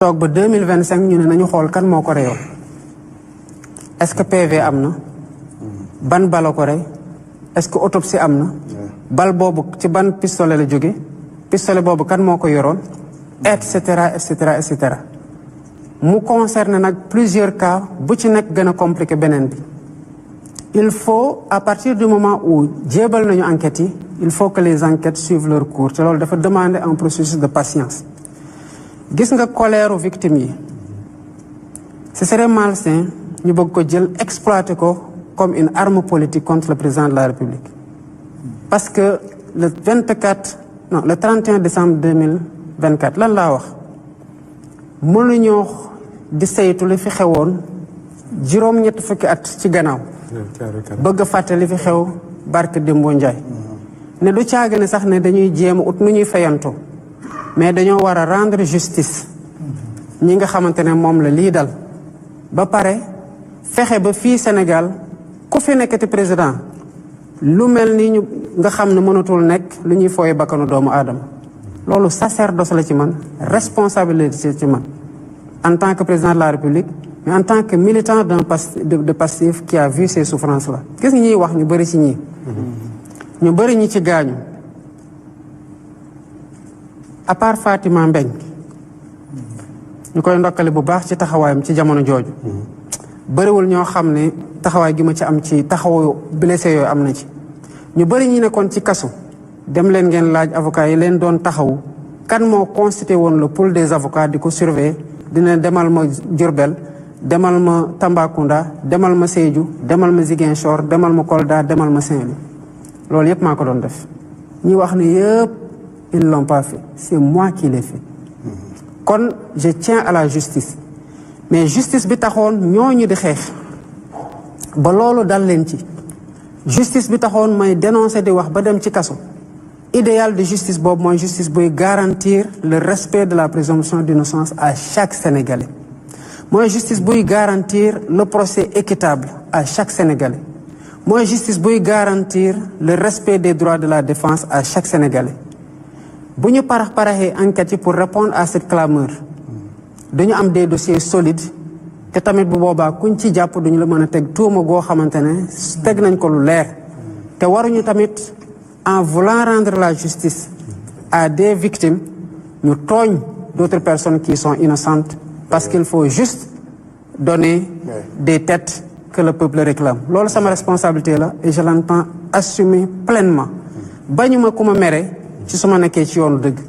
toog ba 2025 ñu ne nañu xool kan moo ko reyoon est-ce que PV am na ban bala ko rey est-ce que autopsie am na bal boobu ci ban pistolet la jóge pistolet boobu kan moo ko yoroon et cetera et cetera et cetera mu concerne nag plusieurs cas bu ci nekk gën a compliqué beneen bi il faut à partir du moment où jébal nañu enquêtes yi il faut que les enquêtes suivent leur cours te loolu dafa demander un processus de patience gis nga colère victime yi ce serait malsain ñu bëgg ko jël exploiter ko comme une arme politique contre le président de la République parce que le 31 décembre 2024 lan laa wax mënuñoo di saytu li fi xewoon juróom-ñett fukki at ci gannaaw bëgg a fàtte li fi xew barke Dembo Ndiaye ne du caaga ne sax ne dañuy jéem a ut nu ñuy fayantoo mais dañoo war a rendre justice ñi nga xamante ne moom la lii dal ba pare fexe ba fii Sénégal ku fi nekkati président lu mel ni ñu nga xam ne mënatul nekk lu ñuy fooye bakkanu doomu aadama loolu sacerdoce la ci man responsabilité ci man en tant que président de la République mais en tant que militant de Pastef qui a vu ces souffrances là gis nga ñuy wax ñu bëri ci ñii ñu bëri ñi ci gaañu à part Fatima Mbeng ñu koy ndokkale bu baax ci taxawaayam ci jamono jooju bëriwul ñoo xam ne taxawaay gi ma ci am ci taxawu blessé yooyu am na ci ñu bëri ñi nekkoon ci kasu dem leen ngeen laaj avocat yi leen doon taxawu kan moo constitué woon le pool des avocats di ko surveiller dina demal ma Diourbel demal ma Tambacounda demal ma Sédhiou demal ma Ziguinchor demal ma Kolda demal ma Saint-Louis loolu yëpp maa ko doon def ñi wax ne yëpp ils l'ont pas fait c'est moi qui l'ai fait kon je tiens à la justice mais justice bi taxoon ñooñu di xeex ba loolu dal leen ci justice bi taxoon may dénoncer di wax ba dem ci kaso idéal de justice boobu mooy justice buy garantir le respect de la présomption d'innocence à chaque Sénégalais mooy justice buy garantir le procès équitable à chaque Sénégalais mooy justice buy garantir le respect des droits de la défense à chaque Sénégalais bu ñu paraxee enquête yi pour répondre à cette clameur dañu am des dossiers solides te tamit bu boobaa kuñ ci jàpp duñu la mën a teg tuuma goo xamante ne teg nañ ko lu leer te waruñu tamit en voulant rendre la justice à des victimes ñu tooñ d'autres personnes qui sont innocentes parce qu'il faut juste donner des têtes que le peuple réclame loolu sama responsabilité la et je l'entends assumer pleinement bañu ma ku ma mere ci su ma nekkee ci yoonu dëgg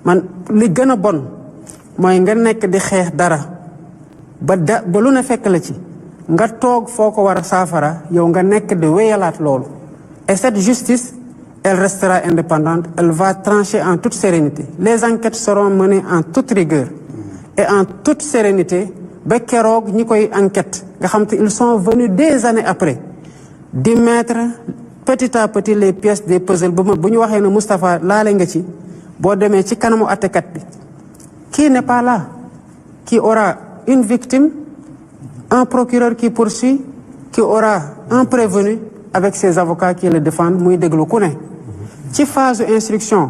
man li gën a bon mooy nga nekk di xeex dara ba lu ne fekk la ci nga toog foo ko war a saafara yow nga nekk di wéyalaat loolu et cette justice elle restera indépendante elle va trancher en toute sérénité les enquêtes seront menées en toute rigueur et en toute sérénité ba keroog ñi koy enquête nga xam te ils sont venus des années après di mettre petit à petit les pièces des puzzles bu ñu waxee ne Moustapha laale nga ci boo demee ci kanamu attekat bi qui n'est pas là qui aura une victime un procureur qui poursuit qui aura un prévenu avec ses avocats qui le défendent muy déglu ku ne ci phase instruction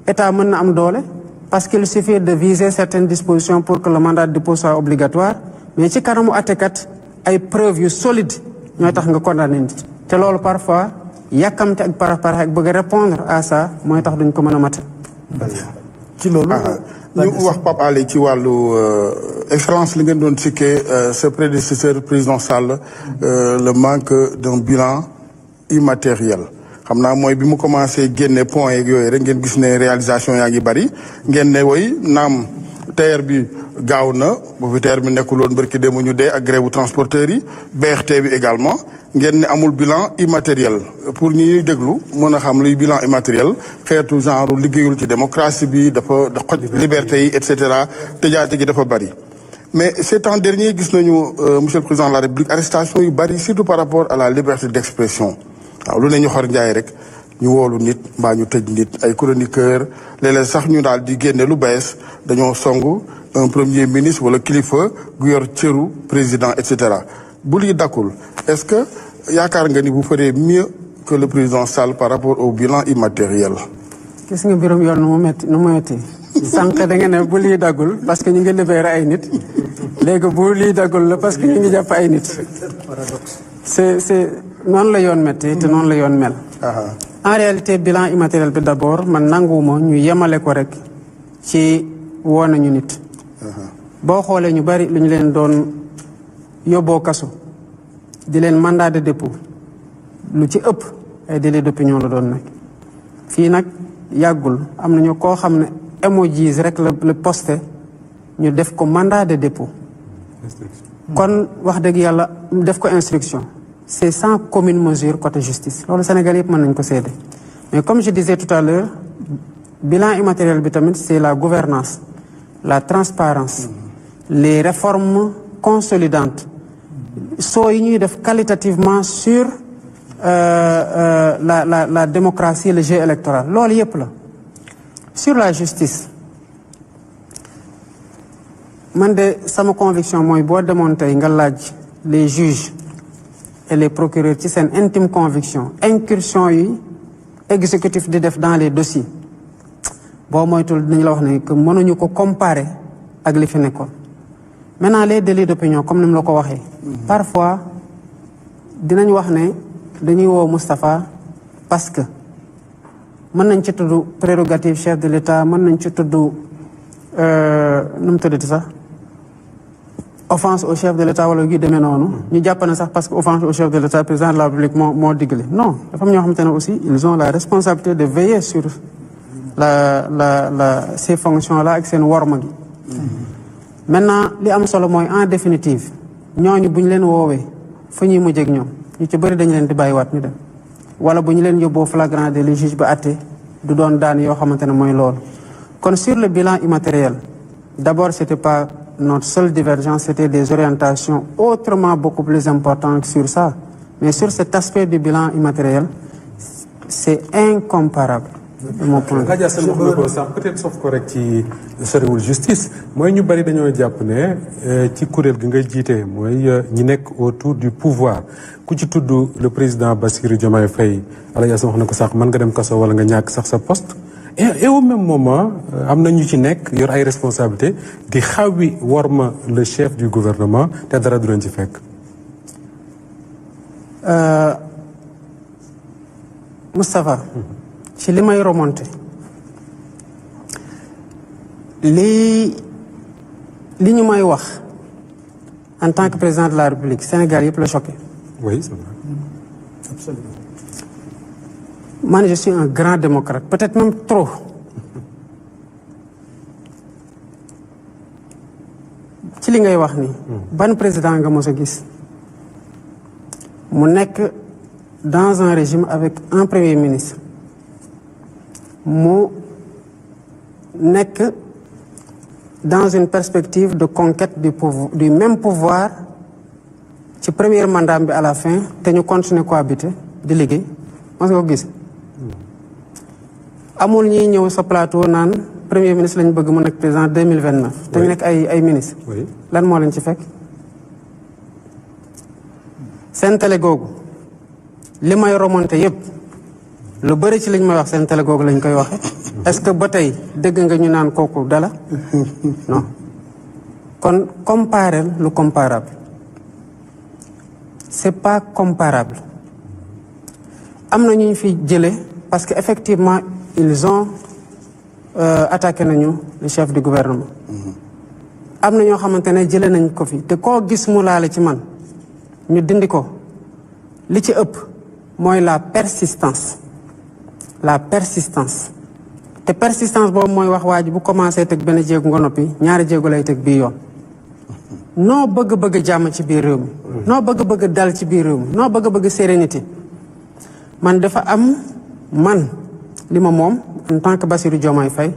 état mën na am doole parce qu'il suffit de viser certaines dispositions pour que le mandat de dépôt soit obligatoire mais ci kanamu attekat ay preuves yu solides ñooy tax nga condamné nit te loolu parfois yàkkamte ak parax ak bëgg a répondre à ça mooy tax duñ ko mën a mate ci loolu ñu wax Pape Alé ci wàllu excellence li ngeen doon sikkee ce prédécesseur président Sall le manque d'un bilan immatériel xam naa mooy bi mu commencé génne point yeeg yooyu rek ngeen gis ne réalisation yaa ngi bari ngeen ne woy naam TER bi gaaw na bu fi TER bi nekkuloon barki démb ñu dee ak grève transporteurs yi BRT bi également ngeen ne amul bilan immatériel pour ñi déglu mën a xam luy bilan immatériel xeetu genre liggéeyul ci démocratie bi dafa xoj liberté yi et cetera tëjaate gi dafa bari. mais ces temps dernier gis nañu monsieur le président de la République arrestation yu bari surtout par rapport à la liberté d'expression waaw lu ne ñu xor njaay rek ñu woolu nit mbaa ñu tëj nit ay chroniqueur léeg-léeg sax ñu daal di génne lu bees dañoo songu un premier ministre wala kilifa gu yor cëru président et cetera bu lii dakkul est-ce que yaakaar nga ni vous ferez mieux que le président Sall par rapport au bilan immatériel. gis nga mbirum yoon nu mu metti sànq da nga ne bu lii daggul parce que ñu ngi libéré ay nit léegi bu lii daggul la parce que ñu ngi jàpp ay nit c'est noonu la yoon métti te noonu la yoon mel. En réalité bilan immatériel bi d'abord man nanguwuma ñu yemale ko rek ci woo nañu nit. boo xoolee ñu bari lu ñu leen doon yóbboo kaso di leen mandat de dépôt lu ci ëpp ay délit d'opinion la doon nag fii nag yàggul am nañu koo xam ne emojis rek la posté ñu def ko mandat de dépôt kon wax dëgg yàlla def ko instruction c'est sans commune mesure côté justice loolu Sénégal yëpp mën nañ ko seede mais comme je disais tout à l'heure bilan immatériel bi tamit c'est la gouvernance la transparence les réformes consolidantes soo yi ñuy def qualitativement sur la démocratie le jeu électoral loolu yëpp la sur la justice man de sama conviction mooy boo demoon tey nga laaj les juges et les procureurs ci seen intime conviction incursion yi exécutif di def dans les dossiers boo moytul dinañ la wax ne que mënuñu ko comparer ak li fi nekkoon maintenant les délits d'opinion comme ni mu la ko waxee parfois dinañ wax ne dañuy woo Moustapha parce que mën nañ ci tudd prérogative chef de l'État mën nañ ci tudd nu mu tuddati sax offense au chef de l'État wala yu demee noonu ñu jàpp ne sax parce que offense au chef de l'État président de la République moo digle non dafa am ñoo xamante ne aussi ils ont la responsabilité de veiller sur ces fonctions-là ak seen worma gi maintenant li am solo mooy en définitive ñooñu bu ñu leen woowee fu ñuy mujjee ak ñoom ñu ci bëri dañu leen di bàyyiwaat ñu dem wala bu ñu leen yóbboo flagrant délit juge ba àtte du doon daan yoo xamante ne mooy loolu kon sur le bilan immatériel d'abord c'était pas notre seule divergence c'était des orientations autrement beaucoup plus importantes sur ça mais sur cet aspect du bilan immatériel c'est incomparable Gadiassane wax na ko sax peut-être sauf ko rek ci soriwul justice mooy ñu bari dañoo jàpp ne ci kuréel gi nga jiite mooy ñi nekk autour du pouvoir ku ci tudd le président Bassirou Diomaye Faye Gadiassane wax na ko sax mën nga dem kaso wala nga ñàkk sax sa poste et au même moment am na ñu ci nekk yor ay responsabilités di xawi worma le chef du gouvernement te dara du leen ci fekk. Moustapha ci li may remonté li ñu may wax en tant que président de la République Sénégal yëpp la choqué. Oui, c'est vrai. Absolument. Man, je suis un grand démocrate, peut-être même trop. ci li ngay wax ni ban président nga mos a gis mu nekk dans un régime avec un premier ministre mu nekk dans une perspective de conquête du même pouvoir ci premier mandat bi à la fin te ñu continuer cohabiter di liggéey mos nga ko gis amul ñuy ñëw sa plateau naan premier ministre lañu bëgg mu nekk président 2029 te ñu nekk ay ministre lan moo leen ci fekk seen télé googu li may remonté yépp lu bëri ci liñ may wax seen télé googu lañ koy waxe est-ce que ba tey dégg nga ñu naan kooku dala non kon comparer lu comparable c'est pas comparable am na ñu fi jële parce que effectivement ils ont attaqué nañu le chef du gouvernement am na ñoo xamante ne jële nañ ko fi te koo gis mu laale ci man ñu dindi ko li ci ëpp mooy la persistance te persistance boobu mooy wax waa ji bu commencé teg benn jéegu nga noppi ñaari jéegu lay teg bii yoon noo bëgg jàmm ci biir réew mi noo bëgg dal ci biir réew mi noo bëgg sérénité man dafa am man li ma moom en tant que Bassirou Diomaye Faye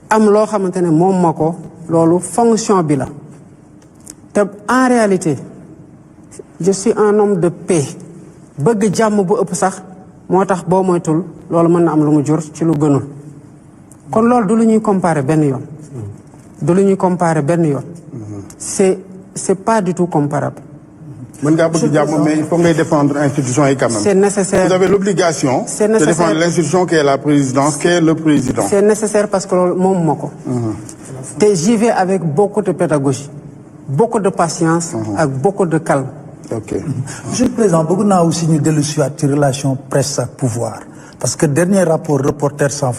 am loo xamante ne moom ma ko loolu fonction bi la te en réalité je suis un homme de paix bëgg jàmm bu ëpp sax moo tax boo moytul loolu mën na am lu mu jur ci lu gënul kon loolu du lu ñuy comparer benn yoon c'est pas du tout comparable mën ngaa bëgg jàmm mais il faut ngay défendre institution yi quand même. C'est nécessaire. Vous avez l'obligation de défendre l'institution qui est la présidence, qui est le président. C'est nécessaire parce que moom moo ko. te j'y vais avec beaucoup de pédagogie, beaucoup de patience, ak beaucoup de calme. Ok. Monsieur le Président, bëgg naa aussi ñu dellu si waat ci relation presse ak pouvoir parce que dernier rapport Reporters sans frontières